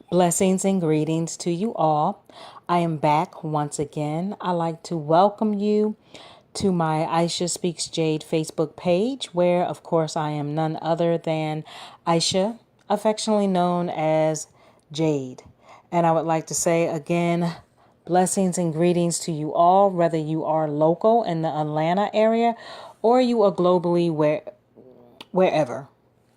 Blessings and greetings to you all. I am back once again. I'd like to welcome you to my Aisha Speaks Jade Facebook page, where, of course, I am none other than Aisha, affectionately known as Jade. And I would like to say again, blessings and greetings to you all, whether you are local in the Atlanta area or you are globally wherever.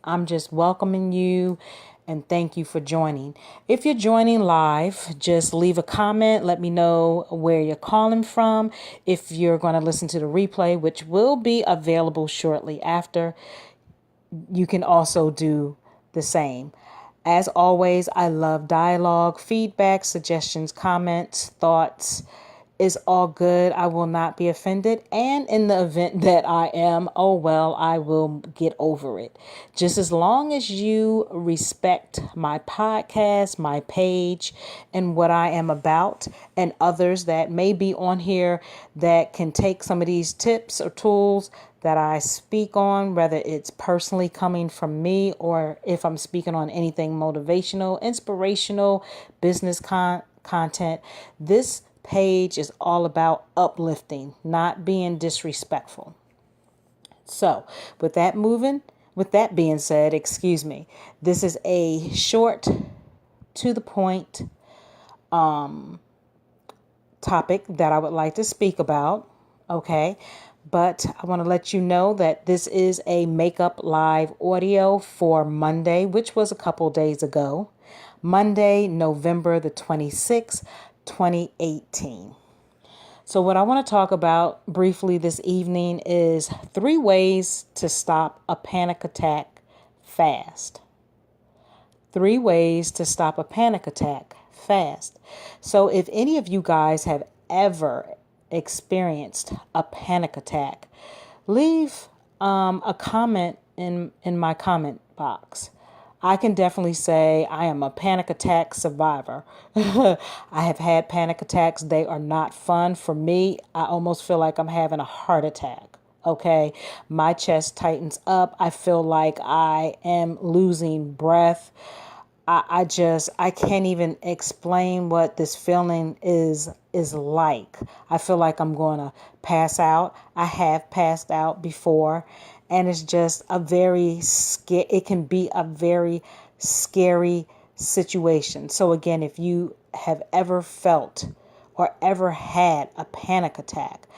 I'm just welcoming you and thank you for joining. If you're joining live, just leave a comment. Let me know where you're calling from. If you're going to listen to the replay, which will be available shortly after, you can also do the same. As always, I love dialogue, feedback, suggestions, comments, thoughts. Is all good. I will not be offended. And in the event that I am, oh well, I will get over it. Just as long as you respect my podcast, my page, and what I am about, and others that may be on here that can take some of these tips or tools that I speak on, whether it's personally coming from me or if I'm speaking on anything motivational, inspirational, business content. This page is all about uplifting, not being disrespectful. So with that being said, this is a short, to the point topic that I would like to speak about. Okay. But I want to let you know that this is a Makeup Live audio for Monday, which was a couple days ago. Monday, November the 26th, 2018. So what I want to talk about briefly this evening is 3 ways to stop a panic attack fast. 3 ways to stop a panic attack fast. So if any of you guys have ever experienced a panic attack, leave a comment in my comment box. I can definitely say I am a panic attack survivor. I have had panic attacks. They are not fun for me. I almost feel like I'm having a heart attack. Okay. My chest tightens up. I feel like I am losing breath. I can't even explain what this feeling is like. I feel like I'm going to pass out. I have passed out before, and it's just it can be a very scary situation. So again, if you have ever felt or ever had a panic attack,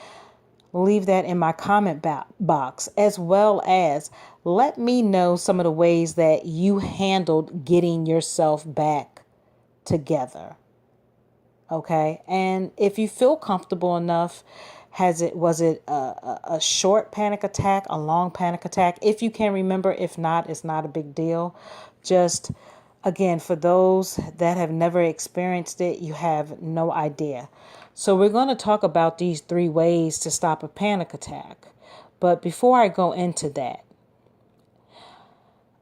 leave that in my comment box, as well as let me know some of the ways that you handled getting yourself back together. Okay. And if you feel comfortable enough, was it a short panic attack, a long panic attack? If you can remember, if not, it's not a big deal. Just again, for those that have never experienced it, you have no idea. So we're going to talk about these 3 ways to stop a panic attack. But before I go into that,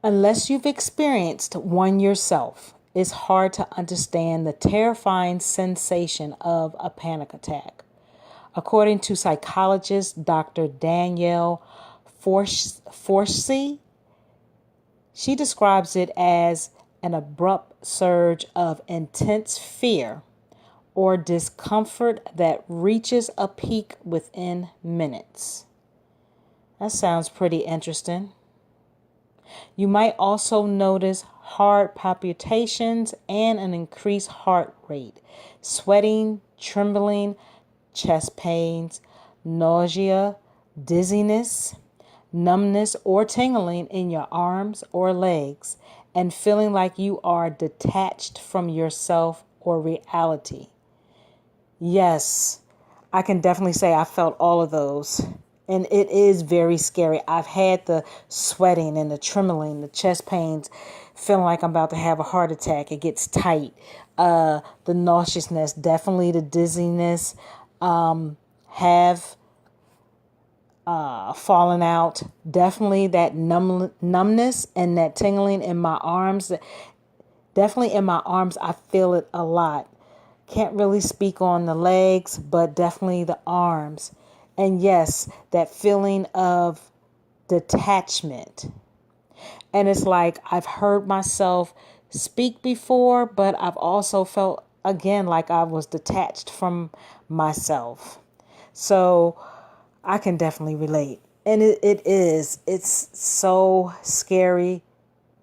unless you've experienced one yourself, it's hard to understand the terrifying sensation of a panic attack. According to psychologist Dr. Danielle Forcey, she describes it as an abrupt surge of intense fear or discomfort that reaches a peak within minutes. That sounds pretty interesting. You might also notice hard palpitations and an increased heart rate, sweating, trembling, chest pains, nausea, dizziness, numbness or tingling in your arms or legs, and feeling like you are detached from yourself or reality. Yes, I can definitely say I felt all of those. And it is very scary. I've had the sweating and the trembling, the chest pains, feeling like I'm about to have a heart attack. It gets tight. The nauseousness, definitely the dizziness, have fallen out. Definitely that numbness and that tingling in my arms. Definitely in my arms, I feel it a lot. Can't really speak on the legs, but definitely the arms. And yes, that feeling of detachment. And it's like I've heard myself speak before, but I've also felt, again, like I was detached from myself. So I can definitely relate. And it's so scary,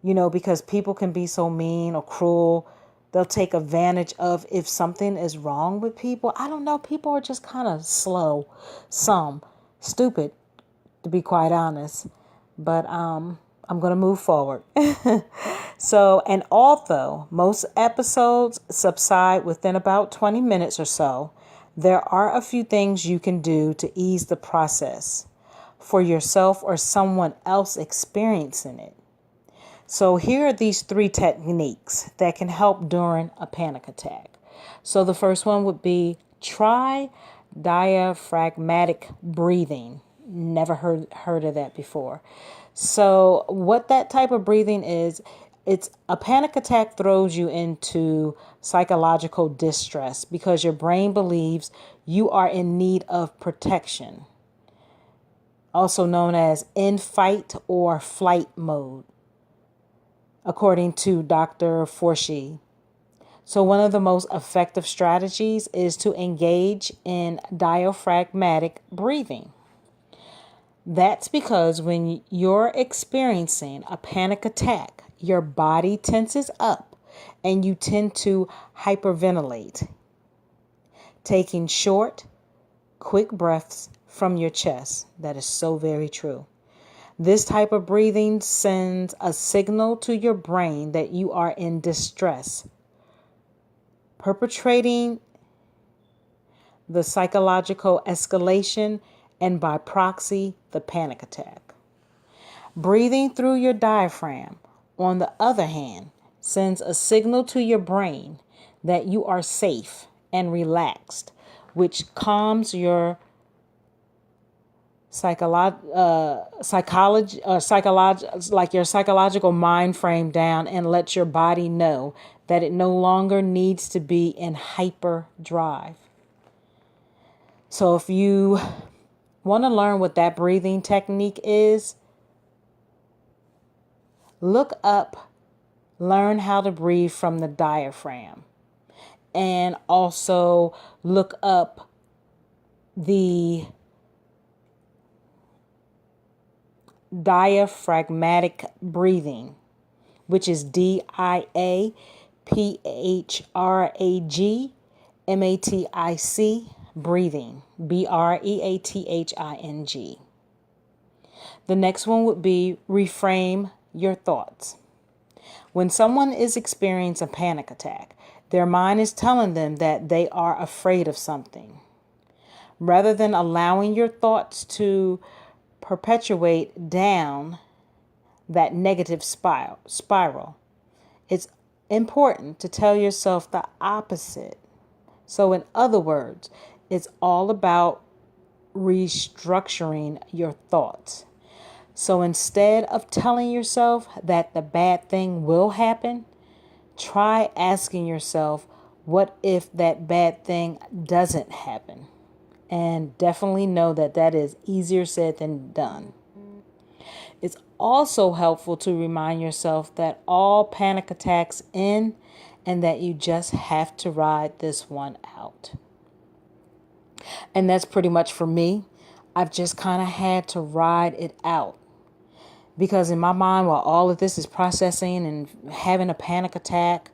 because people can be so mean or cruel. They'll take advantage of if something is wrong with people. I don't know. People are just kind of slow, some stupid, to be quite honest. But I'm going to move forward. So, and although most episodes subside within about 20 minutes or so, there are a few things you can do to ease the process for yourself or someone else experiencing it. So here are these 3 techniques that can help during a panic attack. So the first one would be try diaphragmatic breathing. Never heard of that before. So what that type of breathing is, it's a panic attack throws you into psychological distress because your brain believes you are in need of protection, also known as in fight or flight mode, according to Dr. Forshee. So one of the most effective strategies is to engage in diaphragmatic breathing. That's because when you're experiencing a panic attack, your body tenses up and you tend to hyperventilate, taking short, quick breaths from your chest. That is so very true. This type of breathing sends a signal to your brain that you are in distress, perpetrating the psychological escalation and by proxy, the panic attack. Breathing through your diaphragm, on the other hand, sends a signal to your brain that you are safe and relaxed, which calms your psychological mind frame down and lets your body know that it no longer needs to be in hyperdrive. So if you want to learn what that breathing technique is, look up, learn how to breathe from the diaphragm, and also look up the diaphragmatic breathing, which is DIAPHRAGMATIC breathing, BREATHING. The next one would be reframe your thoughts. When someone is experiencing a panic attack, their mind is telling them that they are afraid of something. Rather than allowing your thoughts to perpetuate down that negative spiral, it's important to tell yourself the opposite. So in other words, it's all about restructuring your thoughts. So instead of telling yourself that the bad thing will happen, try asking yourself, what if that bad thing doesn't happen? And definitely know that that is easier said than done. It's also helpful to remind yourself that all panic attacks end and that you just have to ride this one out. And that's pretty much for me. I've just kind of had to ride it out. Because in my mind, while all of this is processing and having a panic attack,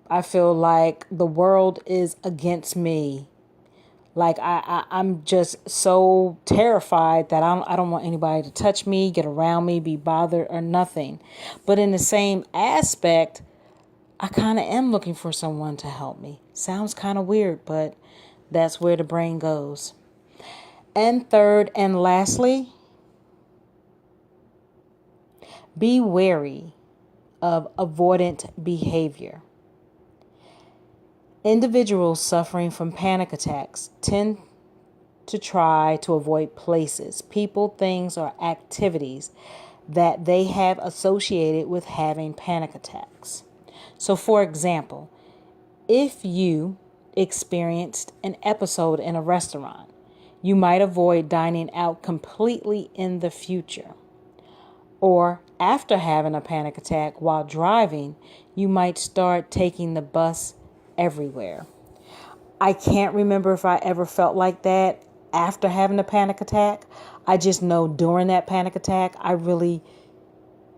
I feel like the world is against me. Like I'm just so terrified that I don't want anybody to touch me, get around me, be bothered or nothing. But in the same aspect, I kind of am looking for someone to help me. Sounds kind of weird, but that's where the brain goes. And third and lastly, be wary of avoidant behavior. Individuals suffering from panic attacks tend to try to avoid places, people, things, or activities that they have associated with having panic attacks. So, for example, if you experienced an episode in a restaurant, you might avoid dining out completely in the future. Or After having a panic attack while driving, you might start taking the bus everywhere. I can't remember if I ever felt like that after having a panic attack. I just know during that panic attack, I really,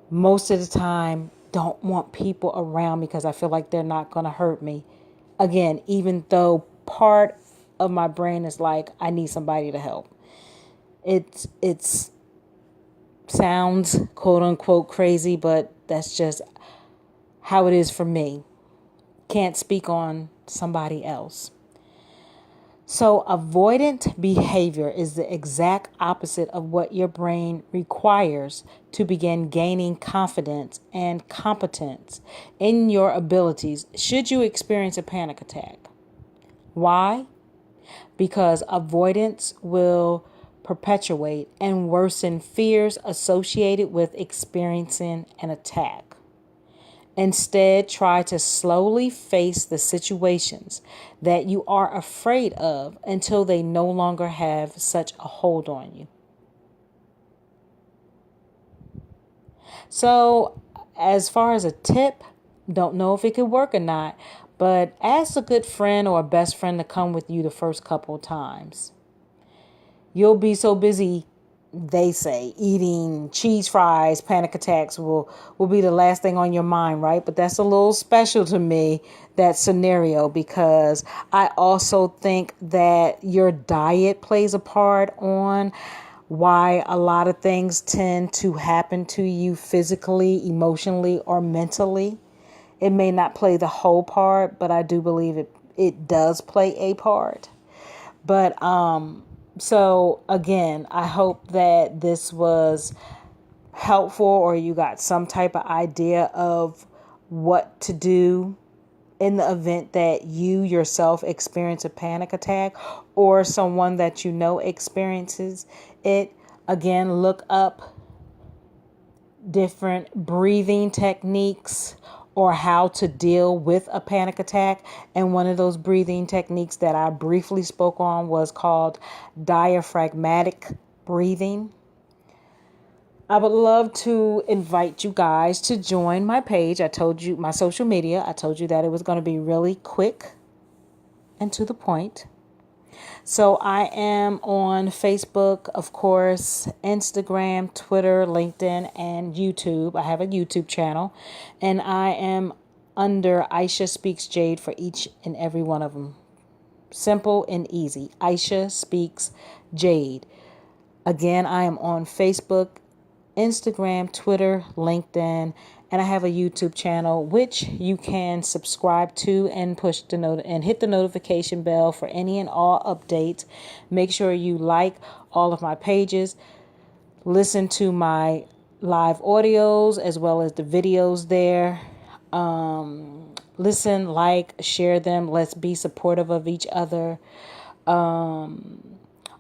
most of the time, don't want people around me because I feel like they're not going to hurt me. Again, even though part of my brain is like, I need somebody to help. It's sounds quote unquote crazy, but that's just how it is for me. Can't speak on somebody else. So avoidant behavior is the exact opposite of what your brain requires to begin gaining confidence and competence in your abilities should you experience a panic attack. Why? Because avoidance will perpetuate and worsen fears associated with experiencing an attack. Instead, try to slowly face the situations that you are afraid of until they no longer have such a hold on you. So, as far as a tip, don't know if it could work or not, but ask a good friend or a best friend to come with you the first couple of times. You'll be so busy, they say, eating cheese fries, panic attacks will be the last thing on your mind, right? But that's a little special to me, that scenario, because I also think that your diet plays a part on why a lot of things tend to happen to you physically, emotionally, or mentally. It may not play the whole part, but I do believe it does play a part. But so again, I hope that this was helpful or you got some type of idea of what to do in the event that you yourself experience a panic attack or someone that you know experiences it. Again, look up different breathing techniques or how to deal with a panic attack. And one of those breathing techniques that I briefly spoke on was called diaphragmatic breathing. I would love to invite you guys to join my page. I told you my social media. I told you that it was going to be really quick and to the point. So I am on Facebook, of course, Instagram, Twitter, LinkedIn, and YouTube. I have a YouTube channel, and I am under Aisha Speaks Jade for each and every one of them. Simple and easy. Aisha Speaks Jade. Again, I am on Facebook, Instagram, Twitter, LinkedIn, and I have a YouTube channel which you can subscribe to and push the and hit the notification bell for any and all updates. Make sure you like all of my pages, listen to my live audios as well as the videos there. Listen, like, share them. Let's be supportive of each other.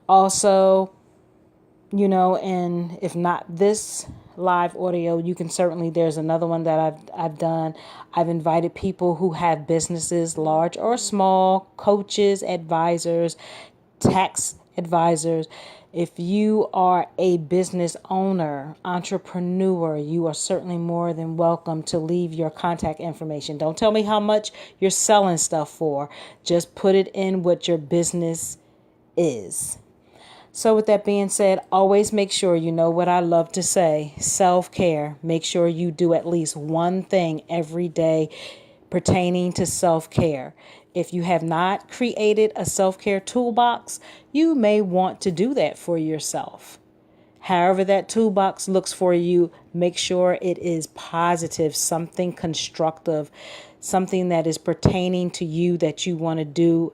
Also, you know, and if not this live audio, you can certainly, there's another one that I've done. I've invited people who have businesses, large or small, coaches, advisors, tax advisors. If you are a business owner, entrepreneur, you are certainly more than welcome to leave your contact information. Don't tell me how much you're selling stuff for. Just put it in what your business is. So with that being said, always make sure you know what I love to say, self-care. Make sure you do at least one thing every day pertaining to self-care. If you have not created a self-care toolbox, you may want to do that for yourself. However that toolbox looks for you, make sure it is positive, something constructive, something that is pertaining to you that you want to do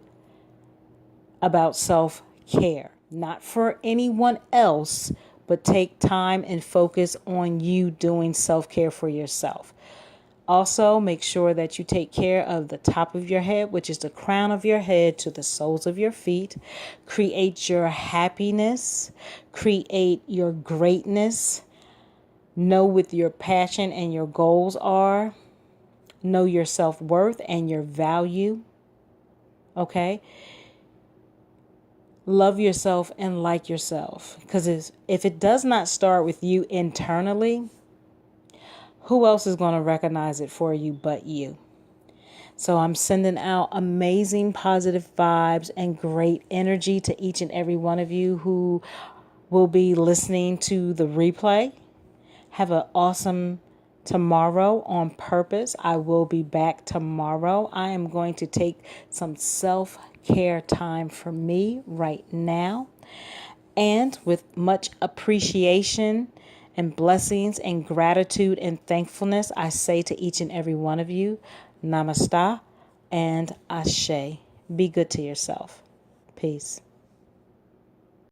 about self-care. Not for anyone else, but take time and focus on you doing self-care for yourself. Also, make sure that you take care of the top of your head, which is the crown of your head to the soles of your feet. Create your happiness. Create your greatness. Know what your passion and your goals are. Know your self-worth and your value. Okay? Love yourself and like yourself. Because if it does not start with you internally, Who else is going to recognize it for you but you? So I'm sending out amazing positive vibes and great energy to each and every one of you who will be listening to the replay. Have an awesome tomorrow on purpose. I will be back tomorrow. I am going to take some self-care time for me right now. And with much appreciation and blessings and gratitude and thankfulness, I say to each and every one of you, Namaste and Ashe. Be good to yourself. Peace.